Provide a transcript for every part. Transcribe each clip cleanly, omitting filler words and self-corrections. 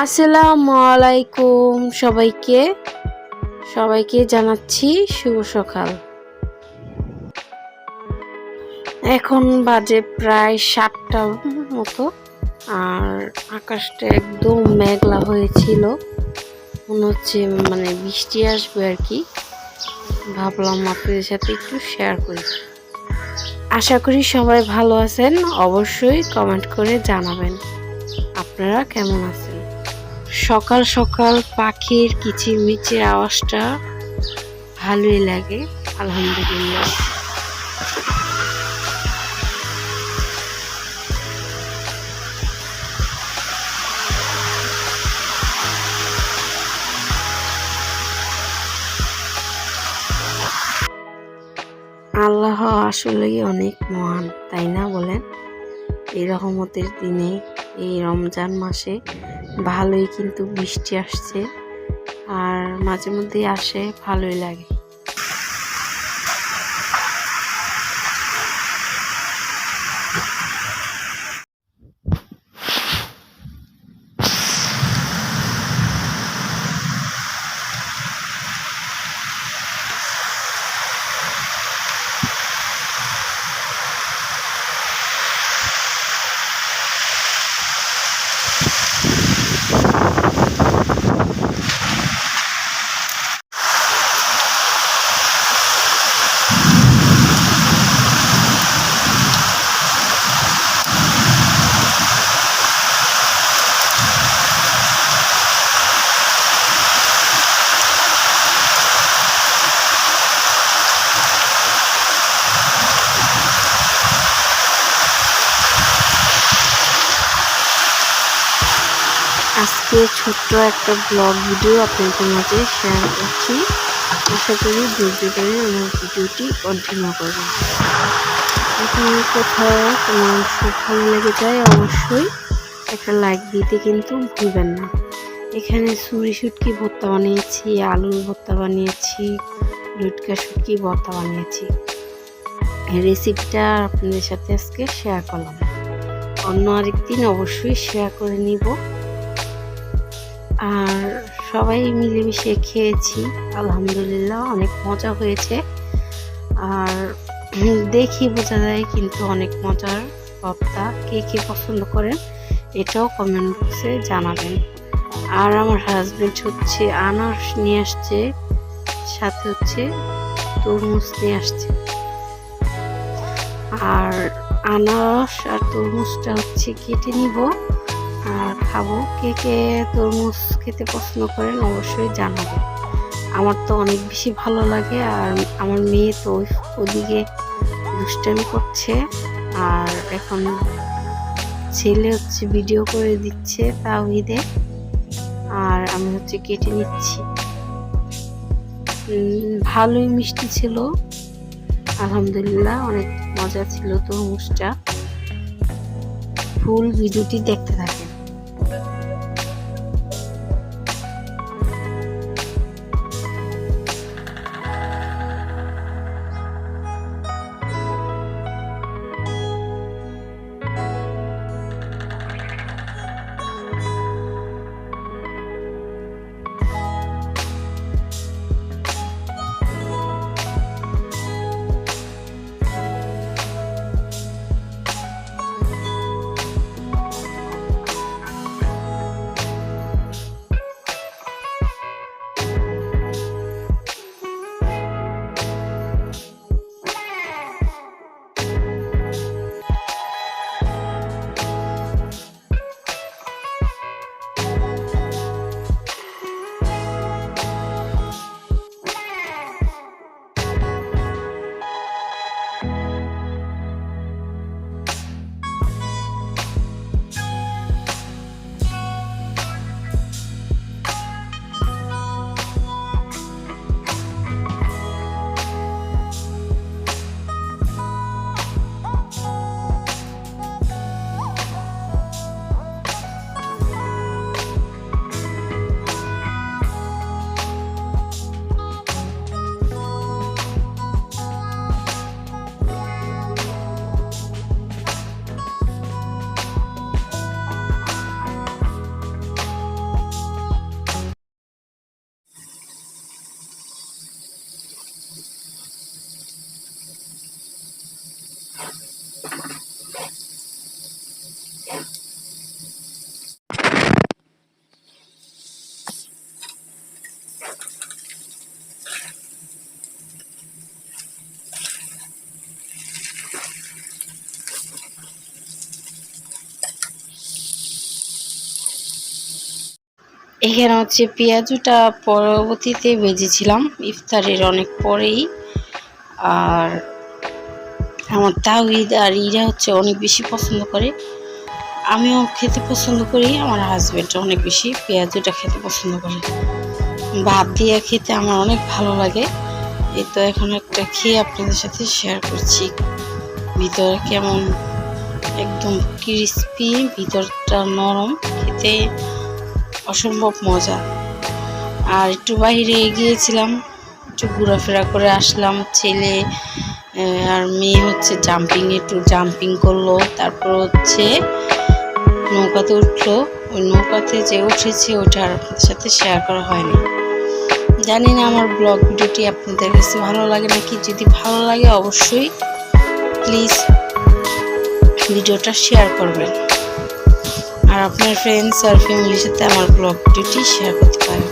আসসালামু আলাইকুম সবাইকে জানাচ্ছি শুভ সকাল। এখন বাজে প্রায় 7টার মতো, আর আকাশটা একদম মেঘলা হয়েছিল, মনে হচ্ছে বৃষ্টি আসবে আর কি। ভাবলাম আপনাদের সাথে একটু শেয়ার করি। আশা করি সবাই ভালো আছেন। অবশ্যই কমেন্ট করে জানাবেন আপনারা কেমন আছেন। সকাল সকাল পাখির কিচিরমিচির আওয়াজটা ভালোই লাগে, আলহামদুলিল্লাহ। আল্লাহ আসলেই অনেক মহান, তাই না বলেন? এই রহমতের দিনে, এই রমজান মাসে ভালোই কিন্তু বৃষ্টি আসছে, আর মাঝে মধ্যেই আসে, ভালোই লাগে। আজকে ছোট্ট একটা ব্লগ ভিডিও আপনাদের মাঝে শেয়ার করছি। আশা করি ধৈর্য ধরে আমার ভিডিওটি কন্টিনিউ করবেন। এখন কোথাও কোনো অংশ ভালো লেগে যায় অবশ্যই একটা লাইক দিতে কিন্তু ভুলবেন না। এখানে ছুরি শুটকি ভর্তা বানিয়েছি, আলুর ভর্তা বানিয়েছি, লুটকা শুটকি ভর্তা বানিয়েছি। এই রেসিপিটা আপনাদের সাথে আজকে শেয়ার করলাম। অন্য আরেকদিন অবশ্যই শেয়ার করে নিব। আর সবাই মিলেমিশে খেয়েছি, আলহামদুলিল্লাহ অনেক মজা হয়েছে। আর দেখি বোঝা যায় কিন্তু অনেক মজার ভর্তা। কে কে পছন্দ করেন এটাও কমেন্ট বক্সে জানাবেন। আর আমার হাজবেন্ড হচ্ছে আনারস নিয়ে আসছে, সাথে হচ্ছে তরমুজ নিয়ে আসছে। আর আনারস আর তরমুজটা হচ্ছে কেটে নিব আর খাবো। কে কে তরমুজ খেতে পছন্দ করেন অবশ্যই জানাবেন। আমার তো অনেক বেশি ভালো লাগে। আর আমার মেয়ে তো ওদিকে দুষ্টামি করছে, আর এখন ছেলে হচ্ছে ভিডিও করে দিচ্ছে তাওহীদে, আর আমি হচ্ছে কেটে নিচ্ছি। ভালোই মিষ্টি ছিল, আলহামদুলিল্লাহ অনেক মজা ছিল তরমুজটা। ফুল ভিডিওটি দেখতে থাকেন। এখানে হচ্ছে পেঁয়াজুটা পরবর্তীতে ভেজেছিলাম ইফতারের অনেক পরেই। আর আমার তাওহিদ আর ইরা হচ্ছে অনেক বেশি পছন্দ করে, আমিও খেতে পছন্দ করি, আমার হাজব্যান্ড অনেক বেশি পেঁয়াজুটা খেতে পছন্দ করে। ভাত দিয়ে খেতে আমার অনেক ভালো লাগে। এই তো এখন একটা খেয়ে আপনাদের সাথে শেয়ার করছি। ভিতরে কেমন একদম ক্রিস্পি, ভিতরটা নরম, খেতে অসম্ভব মজা। আর একটু বাইরে গিয়েছিলাম, একটু ঘোরাফেরা করে আসলাম। ছেলে আর মেয়ে হচ্ছে একটু জাম্পিং করলো, তারপর হচ্ছে নৌকাতে উঠলো। ওই নৌকাতে যে উঠেছে ওইটা আর আপনাদের সাথে শেয়ার করা হয়নি। জানি না আমার ব্লগ ভিডিওটি আপনাদের কাছে ভালো লাগে নাকি। যদি ভালো লাগে অবশ্যই প্লিজ ভিডিওটা শেয়ার করবেন, আর আপনার ফ্রেন্ডস আর ফ্যামিলির সাথে আমার ব্লগ ভিডিওটি শেয়ার করতে পারেন।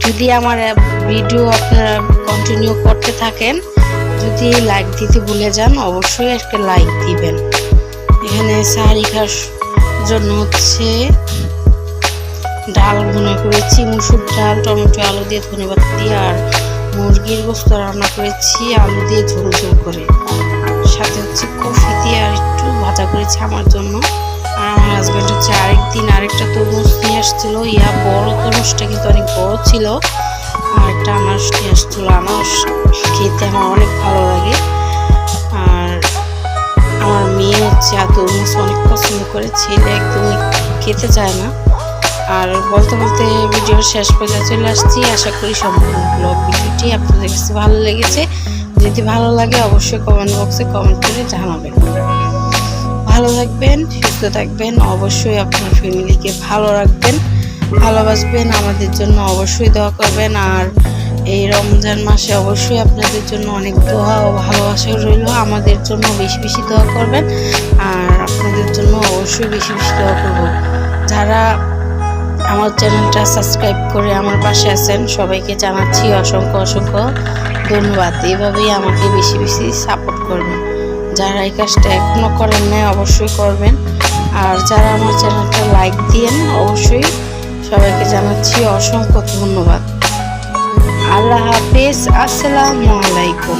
যদি আমার ভিডিও আপনারা কন্টিনিউ করতে থাকেন, যদি লাইক দিতে ভুলে যান অবশ্যই একটা লাইক দিবেন। এখানে সাহারি খাওয়ার জন্য হচ্ছে ডাল ভুনা করেছি, মুসুর ডাল, টমেটো, আলু দিয়ে, ধনেপাতা দিয়ে, আর মুরগির গোশত রান্না করেছি আলু দিয়ে ঝোল ঝোল করে। সাথে হচ্ছে কফি দিয়ে আর একটু ভাজা করেছি আমার জন্য। আর আমার হাজব্যান্ড হচ্ছে আরেকটা তরমুজ নিয়ে আসছিল, বড় তরমুজটা কিন্তু অনেক বড় ছিল। আর একটা আনারস নিয়ে আসছিল, আনারস খেতে আমার অনেক ভালো লাগে। আর আমার মেয়ে হচ্ছে তরমুজ অনেক পছন্দ করে, ছেলে একদমই খেতে চায় না। আর বলতে বলতে ভিডিওর শেষ পর্যায়ে চলে আসছি। আশা করি সম্পূর্ণ ব্লগ ভিডিওটি আপনাদের কাছে ভালো লেগেছে। যদি ভালো লাগে অবশ্যই কমেন্ট বক্সে কমেন্ট করে জানাবেন। ভালো থাকবেন, সুস্থ থাকবেন, অবশ্যই আপনার ফ্যামিলিকে ভালো রাখবেন, ভালোবাসবেন, আমাদের জন্য অবশ্যই দোয়া করবেন। আর এই রমজান মাসে অবশ্যই আপনাদের জন্য অনেক দোয়া ও ভালোবাসা রইল। আমাদের জন্য বেশি বেশি দোয়া করবেন, আর আপনাদের জন্য অবশ্যই বেশি বেশি দোয়া করব। যারা আমার চ্যানেলটা সাবস্ক্রাইব করে আমার পাশে আছেন সবাইকে জানাচ্ছি অসংখ্য অসংখ্য ধন্যবাদ। এইভাবেই আমাকে বেশি বেশি সাপোর্ট করবেন। যারা এই কাজটা এখনও করেন নাই অবশ্যই করবেন। আর যারা আমার চ্যানেলটা লাইক দিয়েন অবশ্যই সবাইকে জানাচ্ছি অসংখ্য ধন্যবাদ। আল্লাহ হাফেজ, আসসালামু আলাইকুম।